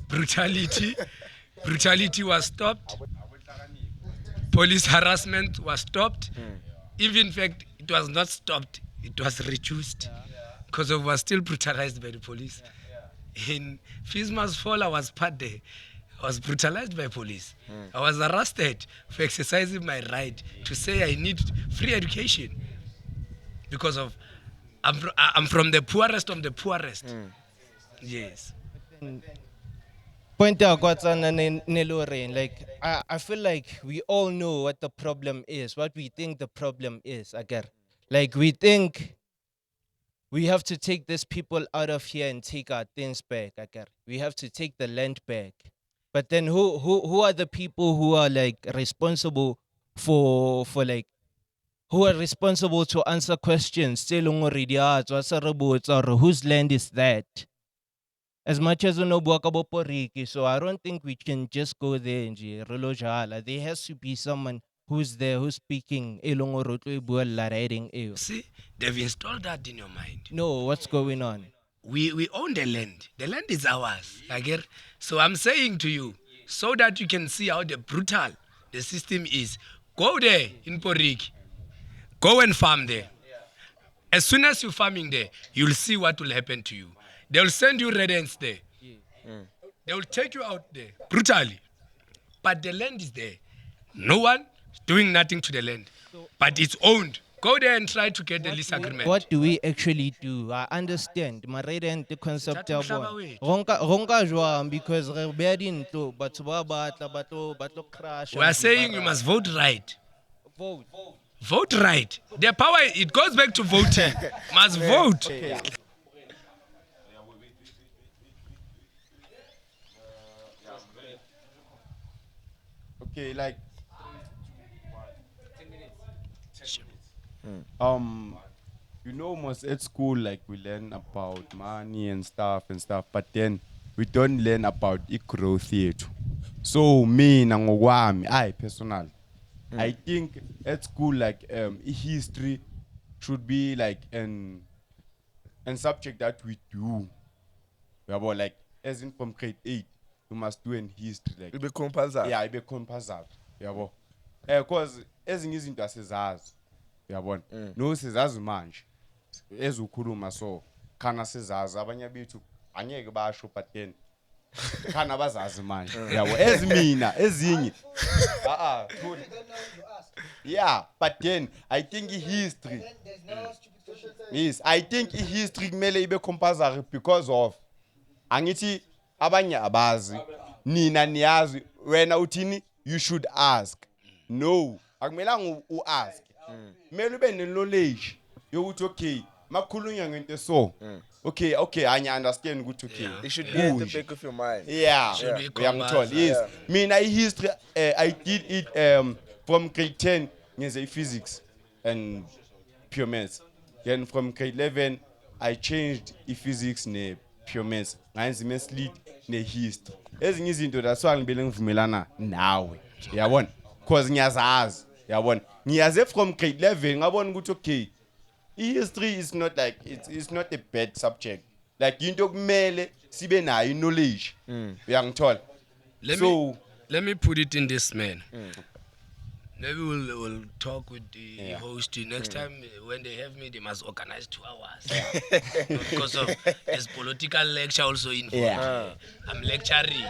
Brutality was stopped. Police harassment was stopped. Even in fact, it was not stopped. It was reduced because we were still brutalized by the police. In Fisma's fall, I was part there. I was brutalized by police. I was arrested for exercising my right to say I need free education because of I'm from the poorest of the poorest. Yes. Point out what's on like I feel like we all know what the problem is, what we think the problem is, agar. Like we think we have to take these people out of here and take our things back, agar. We have to take the land back. But then who are the people who are like responsible for like who are responsible to answer questions? Whose land is that? As much as Poriki, so I don't think we can just go there and there has to be someone who's there, who's speaking. See, they've installed that in your mind. No, what's going on? We own the land. The land is ours. So I'm saying to you, so that you can see how brutal the system is, go there in Poriki. Go and farm there. As soon as you're farming there, you'll see what will happen to you. They'll send you red ants there. They will take you out there brutally. But the land is there. No one is doing nothing to the land. But it's owned. Go there and try to get the lease agreement. What do we actually do? I understand. My red ant the concept of because crash. We are saying you must vote right. Vote. Vote right. The power, it goes back to voting. Must vote. Okay, like you know, most at school, like we learn about money and stuff, but then we don't learn about growth yet. So me nangowami, I personal, I think at school, like history should be like an subject that we do. About like as in from grade 8, you must do in history. Like It'll be compulsory. yeah, it'll be compulsory. Yabo. Because ezinye izinto asizazi. Yabona. No sizazi manje. Ezukhuluma so khana sizazi abanye bethu angeke basho but then khana bazazi manje. Yabo. Ezimina ezinye. Cool. Yeah, but then I think history. Yes, I think history kumele ibe compulsory because of angithi abanye abazi nina niyazi wena uthini you should ask. No, akumelanga uask. Kumele ube knowledge yokuthi okay makhulunywa ngento so. Okay, I understand ukuthi okay. It should be at the back of your mind. Yeah. Yes. Mina history I did it from grade 10 ngenze physics and pure maths. Then from grade 11 I changed physics ne pure maths. Ngenze maths lead ne history. Ezinye izinto that's why ngibele ngivumelana nawe. Yabona? Because ngiyazazi. Yabona? Ngiyaze from grade 11 ngabona ukuthi okay. History is not like it's not a bad subject. Like into kumele sibe nayo knowledge. Uyangithola? Let me put it in this manner. Maybe we'll talk with the host next time when they have me. They must organize 2 hours because of this political lecture also involved. I'm lecturing.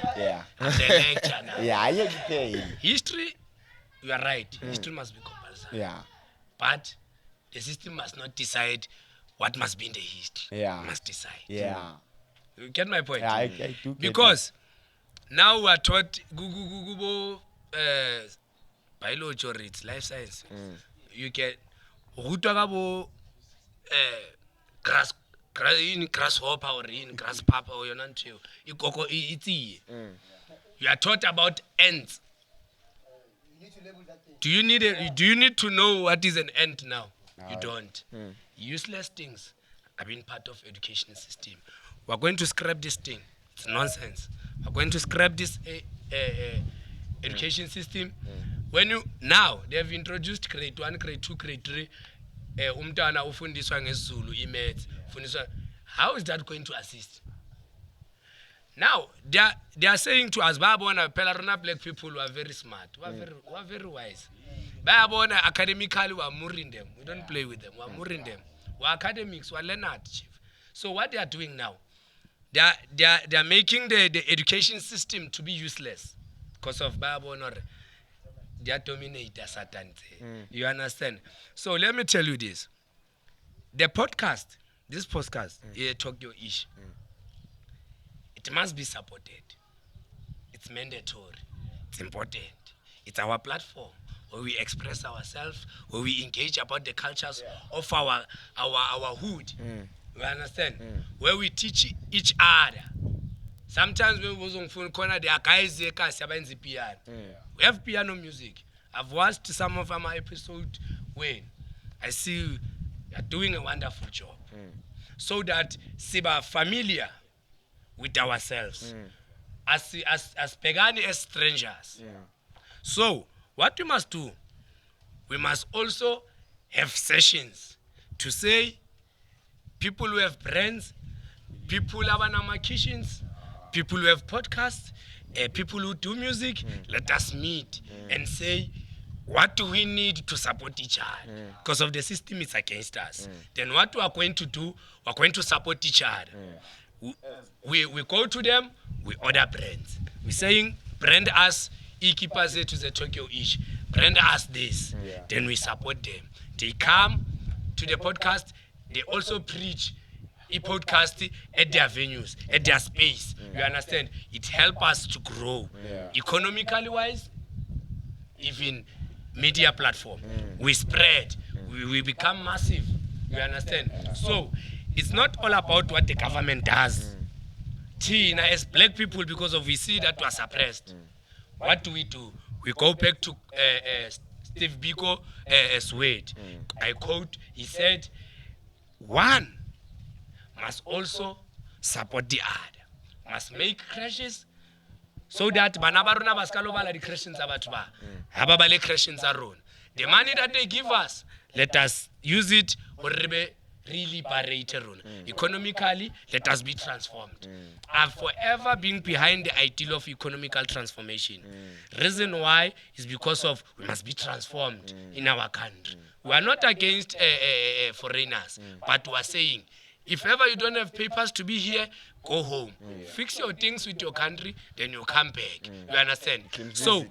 I'm the lecturer now. Yeah, History, you are right. History must be compulsory. Yeah. But the system must not decide what must be in the history. Yeah. We must decide. Yeah. You get my point? Yeah, I do get Because now we are taught biology or it's life science. You get grasshopper or in grasshopper or you're not sure. You are taught about ants. Do you need to know what is an ant now? You don't. Useless things have been part of education system. We're going to scrap this thing. It's nonsense. We're going to scrap this education system. When now they have introduced grade 1, grade 2, grade 3. Umntwana ufundiswa ngeZulu, imaths, ufundiswa. How is that going to assist? Now they are saying to us, Babona, Pelarona black people who are very smart, who are very wise. Babona academically we are mooring them. We don't play with them. We are mooring them. We are academics. We are learners, chief. So what they are doing now, they are making the education system to be useless because of Babona. They are dominated Satan. You understand? So let me tell you this. This podcast, Tokyo-ish, it must be supported. It's mandatory. It's important. It's our platform where we express ourselves, where we engage about the cultures of our hood. You understand? Where we teach each other. Sometimes when we was on corner, there are guys who piano. We have piano music. I've watched some of my episodes when I see you are doing a wonderful job. So that we are familiar with ourselves. As pagani as strangers. So what we must do, we must also have sessions to say people who have brands, people who have kitchens, people who have podcasts, people who do music, let us meet and say, what do we need to support each other? Because of the system is against us. Then what we are going to do, we are going to support each other. We go to them, we order brands. We're saying, brand us, keep us to the Tokyo-ish. Brand us this. Then we support them. They come to the podcast, they also preach a podcast at their venues, at their space. You understand? It helps us to grow. Economically wise, even media platform. We spread. We become massive. You understand? So it's not all about what the government does. Tina, as black people, because of we see that we are suppressed. What do? We go back to Steve Biko Swede. I quote, he said, one must also support the other. Must make crashes so that banabaruna baskalovala the Christians abatba. Hababale Christians are run. The money that they give us, let us use it or really barraterun. Economically, let us be transformed. I've forever been behind the ideal of economical transformation. Reason why is because of we must be transformed in our country. We are not against foreigners, but we are saying, if ever you don't have papers to be here, go home. Fix your things with your country, then you come back. You understand? So,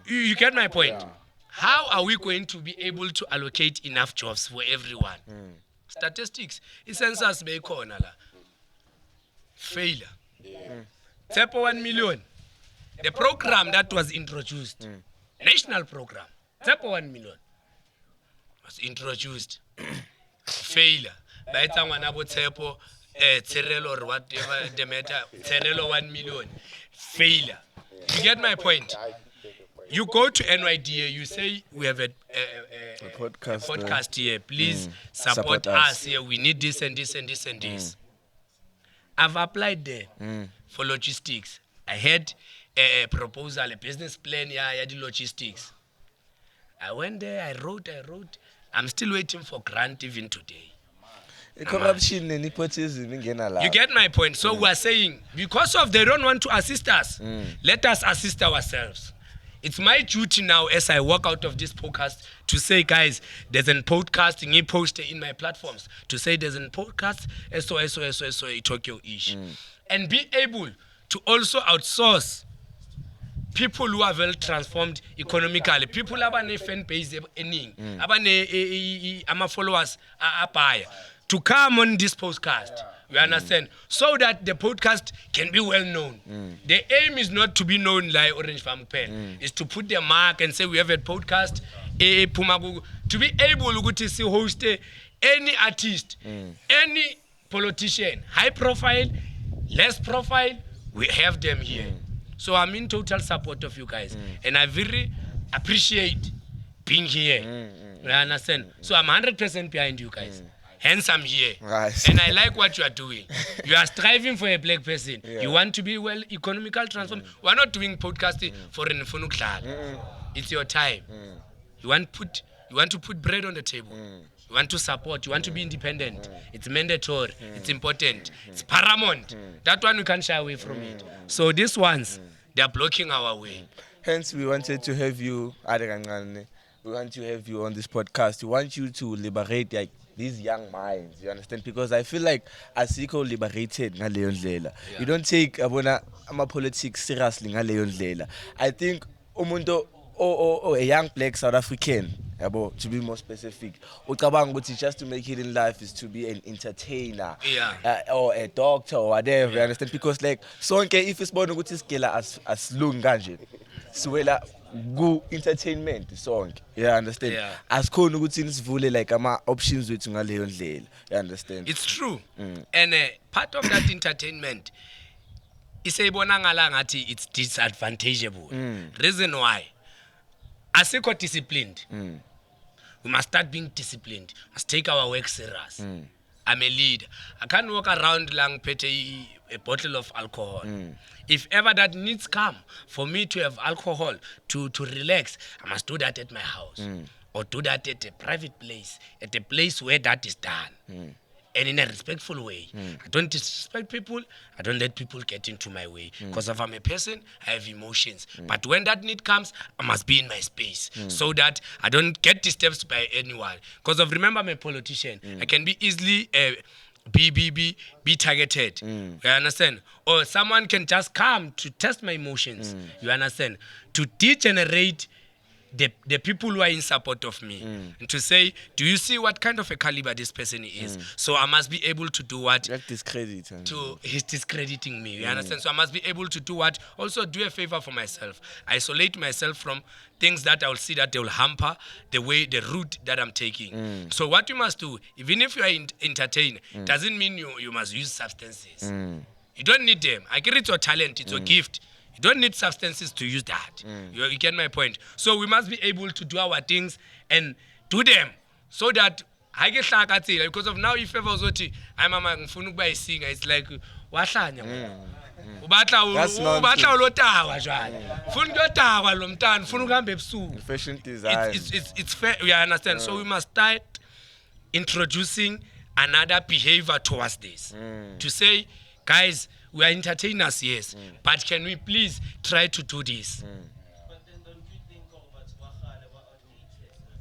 you get my point. How are we going to be able to allocate enough jobs for everyone? Statistics, census may corner failure. Tepo 1 million. The program that was introduced, national program, Tepo 1 million, was introduced. Failure. By the time Tepo, Terrell or whatever the matter, Terrell 1 million. Failure. You get my point? You go to NYDA, you say we have a podcast here. Please support us here. We need this and this and this and this. I've applied there for logistics. I had a proposal, a business plan. I the logistics. I went there. I wrote. I'm still waiting for grant even today. Corruption and nepotism. You get my point. So we are saying because of they don't want to assist us, let us assist ourselves. It's my duty now as I walk out of this podcast to say, guys, there's a podcast in poster in my platforms to say there's a podcast so Tokyo-ish. And be able to also outsource people who are well transformed economically. People have a fan base, ama followers are buyer. to come on this podcast. You understand? So that the podcast can be well known. The aim is not to be known like Orange Farm Pen. It's to put the mark and say we have a podcast. To be able to host any artist, any politician, high profile, less profile, we have them here. So I'm in total support of you guys. And I very appreciate being here. You understand? So I'm 100% behind you guys. Hence I'm here. Right. And I like what you are doing. You are striving for a black person. You want to be well economical transform. We're not doing podcasting for an club. It's your time. You want to put bread on the table. You want to support. You want to be independent. It's mandatory. It's important. It's paramount. That one we can't shy away from it. So these ones, they are blocking our way. Hence, we wanted to have you, we want to have you on this podcast. We want you to liberate like these young minds, you understand? Because I feel like asikho liberated ngaleyo ndlela. You don't take ama politics seriously ngaleyo ndlela. I think umuntu a young black South African, to be more specific, ucabanga ukuthi just to make it in life is to be an entertainer, or a doctor or whatever, you understand? Because like sonke if isibona ukuthi isigela asilungi kanje siwela go entertainment song, you understand? Asikhona ukuthi nisivule like ama options wethu ngaleyo ndlela, you understand? It's true. And part of that entertainment iseyibona ngala ngathi it's disadvantageable. Reason why asikho disciplined. We must start being disciplined. We must take our work serious. I'm a leader. I can't walk around lang pete a bottle of alcohol. If ever that needs come for me to have alcohol to relax, I must do that at my house. Or do that at a private place, at a place where that is done. And in a respectful way. I don't disrespect people. I don't let people get into my way. Because if I'm a person, I have emotions. But when that need comes, I must be in my space. So that I don't get disturbed by anyone. Because remember, I'm a politician. I can be easily be targeted. You understand? Or someone can just come to test my emotions. You understand? To degenerate the people who are in support of me, and to say, do you see what kind of a caliber this person is? So I must be able to do what? Like discredit. He's discrediting me. You understand? So I must be able to do what? Also do a favor for myself. Isolate myself from things that I will see that they will hamper the route that I'm taking. So what you must do, even if you are entertained, doesn't mean you must use substances. You don't need them. I get it's your talent, it's your gift. You don't need substances to use that. You get my point. So we must be able to do our things and do them so that I get because of now if ever I'm a singer, it's like wahlanya. Fashion design. It's fair, you understand? So we must start introducing another behavior towards this. To say, guys, we are entertainers, yes, but can we please try to do this? But then don't you think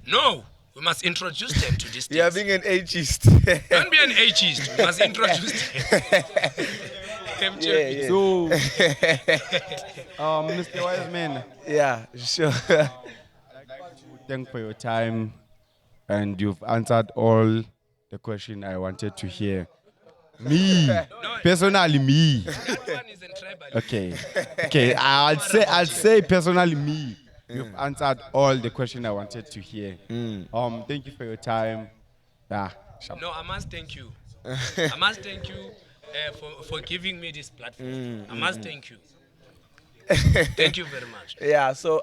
No, we must introduce them to this. You are being an ageist. Don't be an ageist. We must introduce them. So, Mr. Wiseman. Yeah, sure. Thank you for your time, and you've answered all the questions I wanted to hear. Me, personally, me. That one isn't tribal. Okay. I'll say personally, me. You've answered all the questions I wanted to hear. Thank you for your time. No, I must thank you. I must thank you for giving me this platform. I must thank you. Thank you very much. Yeah. So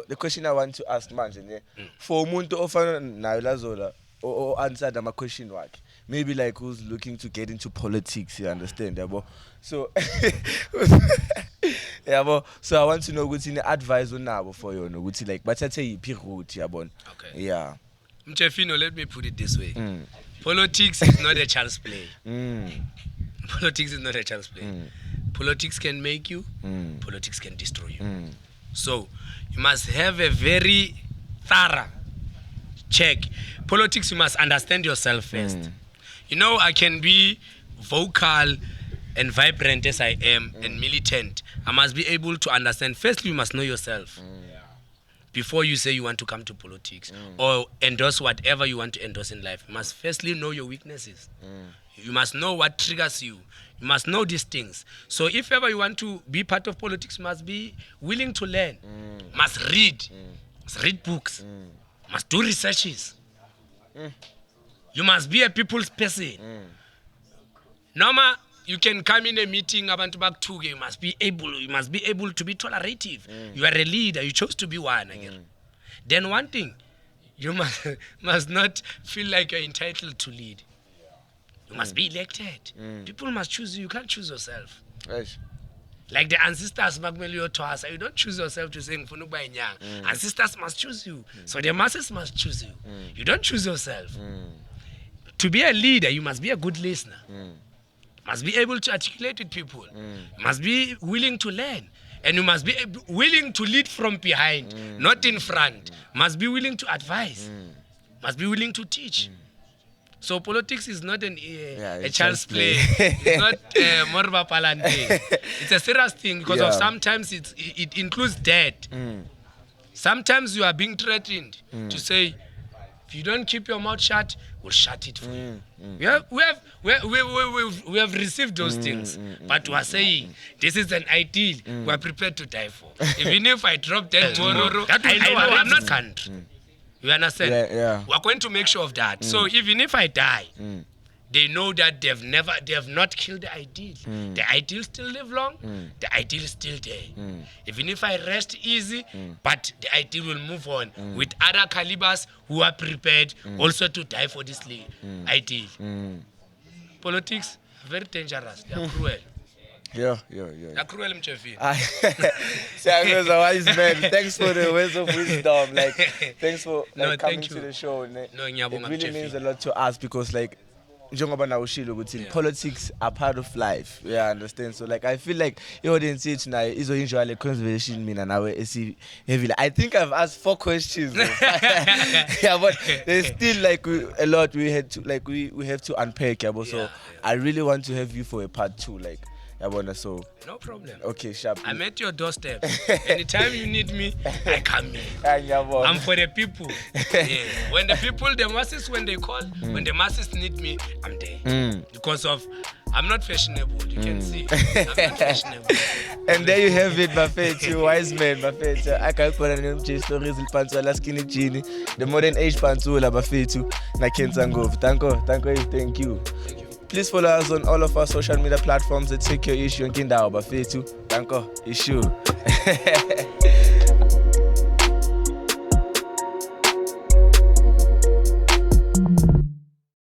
the question I want to ask, manje, for umuntu ofana nayo lazola or answer my question work. Maybe like who's looking to get into politics, you understand? So so I want to know what's in the advice on now for you, what's like but I say route, okay. Yeah. Mchefino, let me put it this way. Politics is not a child's play. Politics is not a child's play. Politics can make you, politics can destroy you. So you must have a very thorough check. Politics, you must understand yourself first. You know, I can be vocal and vibrant as I am and militant. I must be able to understand. Firstly, you must know yourself. before you say you want to come to politics or endorse whatever you want to endorse in life. You must firstly know your weaknesses. You must know what triggers you. You must know these things. So if ever you want to be part of politics, you must be willing to learn. Must read. Must read books. Must do researches. You must be a people's person. Norma, you can come in a meeting, abantu bakuthuke, you must be able to be tolerative. You are a leader, you chose to be one again. Then one thing, you must not feel like you're entitled to lead. You must be elected. People must choose you. You can't choose yourself. Right. Like the ancestors, you don't choose yourself to say, ancestors must choose you. So the masses must choose you. You don't choose yourself. To be a leader, you must be a good listener. Must be able to articulate with people. You must be willing to learn. And you must be willing to lead from behind, not in front. Must be willing to advise. Must be willing to teach. So politics is not a child's play. It's not morba palante. It's a serious thing because of sometimes it includes death. Sometimes you are being threatened to say, if you don't keep your mouth shut, we'll shut it for you. We have received those things, but we are saying this is an ideal we are prepared to die for. Even if I drop dead tomorrow, I know I'm not country. You understand? Yeah. We are going to make sure of that. So even if I die, they know that they have not killed the ideal. The ideal still live long. The ideal is still there. Even if I rest easy, but the ideal will move on with other calibers who are prepared also to die for this ideal. Politics, very dangerous. They are cruel. Yeah. They are cruel, Mchefi. Wiseman, thanks for the words of wisdom. Like, thanks for No, coming thank to you. the show. No, It ngiyabonga, really Mchefi. means a lot to us because, like, njengoba na ushilo ukuthi politics are part of life. Yeah, I understand. So like I feel like your audience here tonight is enjoy the conversation mina nawe heavily. I think I've asked 4 questions. Yeah, but there's still like a lot we had to like we have to unpack. Yeah, but so I really want to have you for a part 2. Like so. No problem. Okay, sharp. I'm at your doorstep. Anytime you need me, I come in. I'm I'm for the people. Yeah. When the people, the masses, when they call, when the masses need me, I'm there. Because of, I'm not fashionable, you can see. I'm not fashionable. And there you have it, Bafetu, Wiseman, Bafetu. I can't put an name, stories, Pantula, Skinny Genie, the modern age Pantula, Bafetu, Nakenzangov. Thank you. Please follow us on all of our social media platforms at Take Your Issue and Kindao Bafetu. Issue.